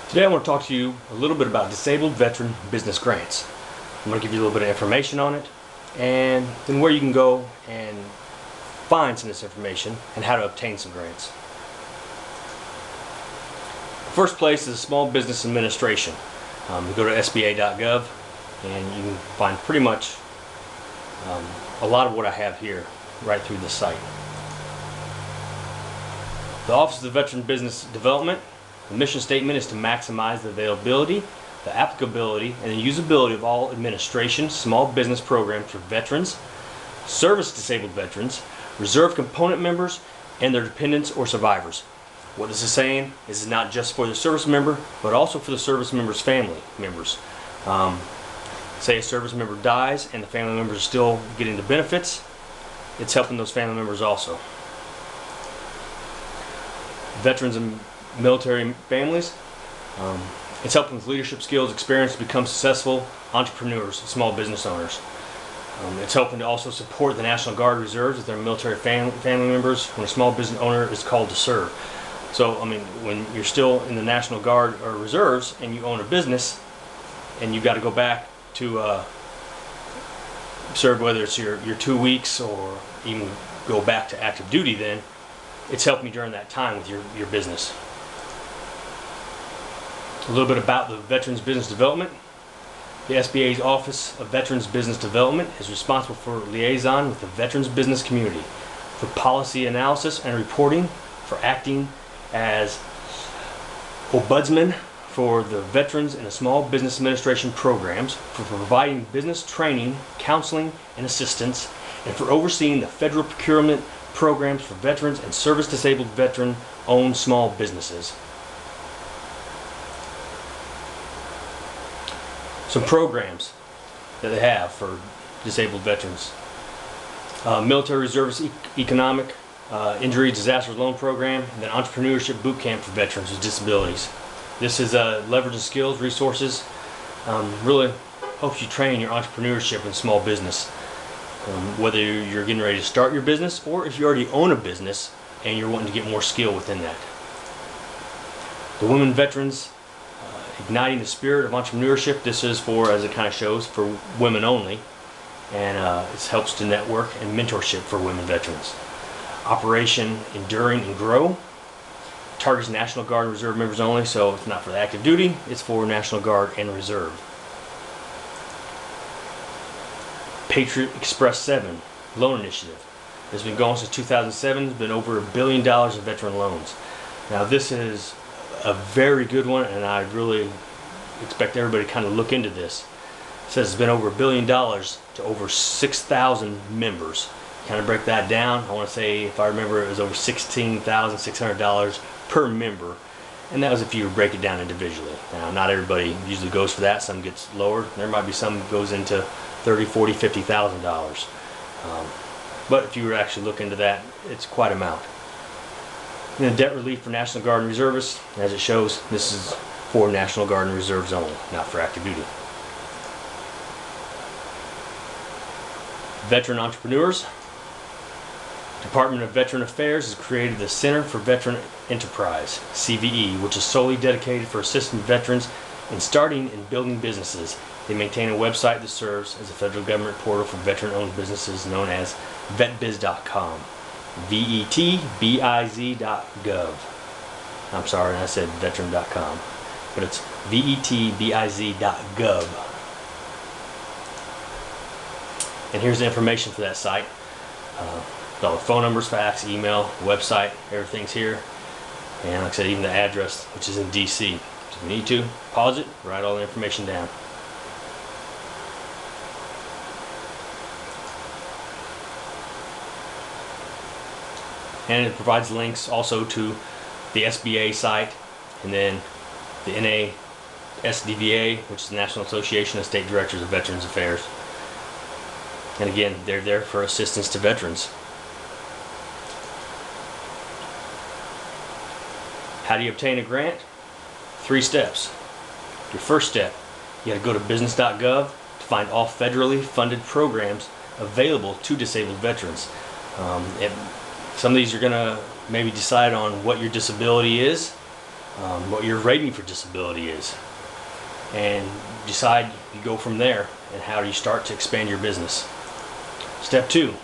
Today I want to talk to you a little bit about disabled veteran business grants. I'm going to give you a little bit of information on it and then where you can go and find some of this information and how to obtain some grants. First place is Small Business Administration. You go to SBA.gov and you can find pretty much a lot of what I have here right through the site. The Office of Veteran Business Development, the mission statement is to maximize the availability, the applicability, and the usability of all administration, small business programs for veterans, service-disabled veterans, reserve component members, and their dependents or survivors. What this is saying is it's not just for the service member, but also for the service member's family members. Say a service member dies and the family members are still getting the benefits, it's helping those family members also. Veterans and military families, it's helping with leadership skills, experience to become successful entrepreneurs, small business owners. It's helping to also support the National Guard Reserves with their military family members when a small business owner is called to serve. So, I mean, when you're still in the National Guard or Reserves and you own a business and you've got to go back to serve, whether it's your 2 weeks or even go back to active duty, then it's helping you during that time with your business. A little bit about the Veterans Business Development. The SBA's Office of Veterans Business Development is responsible for liaison with the veterans business community, for policy analysis and reporting, for acting as ombudsman for the veterans and the small business administration programs, for providing business training, counseling, and assistance, and for overseeing the federal procurement programs for veterans and service-disabled veteran-owned small businesses. Some programs that they have for disabled veterans. Military Reservists Economic Injury Disaster Loan Program, and then Entrepreneurship Boot Camp for veterans with disabilities. This is leveraging skills, resources, really helps you train your entrepreneurship in small business. Whether you're getting ready to start your business or if you already own a business and you're wanting to get more skill within that. The Women Veterans Igniting the Spirit of Entrepreneurship. This is for, as it kind of shows, for women only, and it helps to network and mentorship for women veterans. Operation Enduring and Grow targets National Guard and Reserve members only, so it's not for the active duty, it's for National Guard and Reserve. Patriot Express 7 Loan Initiative. It's been going since 2007. It's been over $1 billion in veteran loans. Now this is a very good one, and I really expect everybody to kind of look into this. It says it's been over $1 billion to over 6,000 members. Kind of break that down, I want to say, if I remember, it was over $16,600 per member, and that was if you break it down individually. Now, not everybody usually goes for that. Some gets lower. There might be some that goes into $30,000, $40,000, $50,000. But if you were to actually look into that, it's quite an amount. And then debt relief for National Guard and Reservists. As it shows, this is for National Guard and Reserves only, not for active duty. Veteran Entrepreneurs. Department of Veteran Affairs has created the Center for Veteran Enterprise, CVE, which is solely dedicated for assisting veterans in starting and building businesses. They maintain a website that serves as a federal government portal for veteran-owned businesses known as vetbiz.com. vetbiz.gov. I'm sorry, I said veteran.com, but it's vetbiz.gov. And here's the information for that site. All the phone numbers, fax, email, website, everything's here. And like I said, even the address, which is in DC. So if you need to, pause it, write all the information down. And it provides links also to the SBA site, and then the NASDVA, which is the National Association of State Directors of Veterans Affairs. And again, they're there for assistance to veterans. How do you obtain a grant? 3 steps. Your first step, you got to go to business.gov to find all federally funded programs available to disabled veterans. Some of these you're going to maybe decide on what your disability is, what your rating for disability is, and decide you go from there. And how do you start to expand your business? Step 2,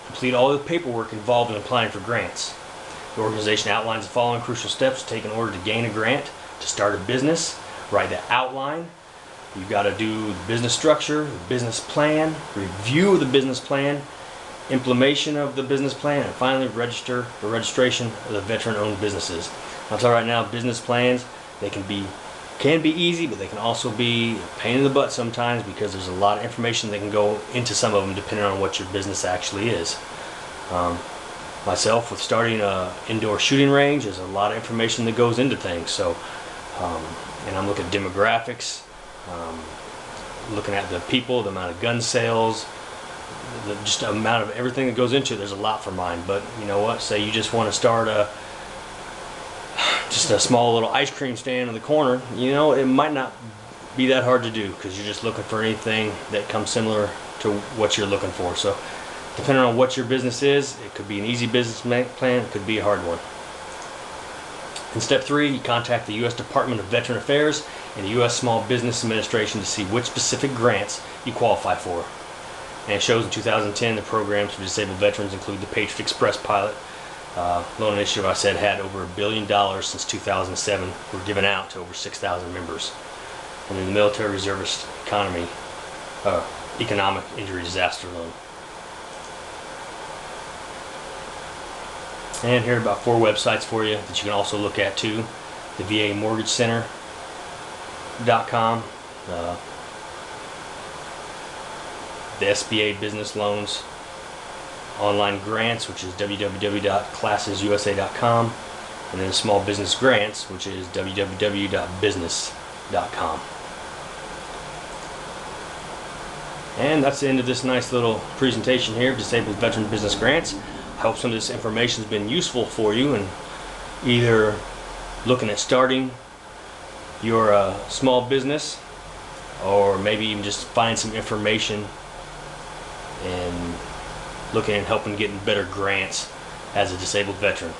complete all the paperwork involved in applying for grants. The organization outlines the following crucial steps to take in order to gain a grant to start a business. Write the outline. You've got to do the business structure, the business plan, review of the business plan, implementation of the business plan, and finally register the registration of the veteran-owned businesses. I'll tell you right now, business plans, they can be easy, but they can also be a pain in the butt sometimes, because there's a lot of information that can go into some of them depending on what your business actually is. Myself, with starting an indoor shooting range, there's a lot of information that goes into things. So, and I'm looking at demographics, looking at the people, the amount of gun sales, just the amount of everything that goes into it. There's a lot for mine. But you know what? Say you just want to start just a small little ice cream stand in the corner. You know, it might not be that hard to do, because you're just looking for anything that comes similar to what you're looking for. So, depending on what your business is, it could be an easy business plan, it could be a hard one. In step 3, you contact the U.S. Department of Veteran Affairs and the U.S. Small Business Administration to see which specific grants you qualify for. And it shows in 2010 the programs for disabled veterans include the Patriot Express pilot loan initiative. I said had over $1 billion since 2007. Were given out to over 6,000 members. And then the Military Reservist Economic Injury Disaster Loan. And here are about 4 websites for you that you can also look at too. The VA Mortgage Center.com, the SBA Business Loans, Online Grants, which is www.classesusa.com, and then Small Business Grants, which is www.business.com. And that's the end of this nice little presentation here of Disabled Veteran Business Grants. I hope some of this information has been useful for you in either looking at starting your small business, or maybe even just find some information and looking at helping getting better grants as a disabled veteran.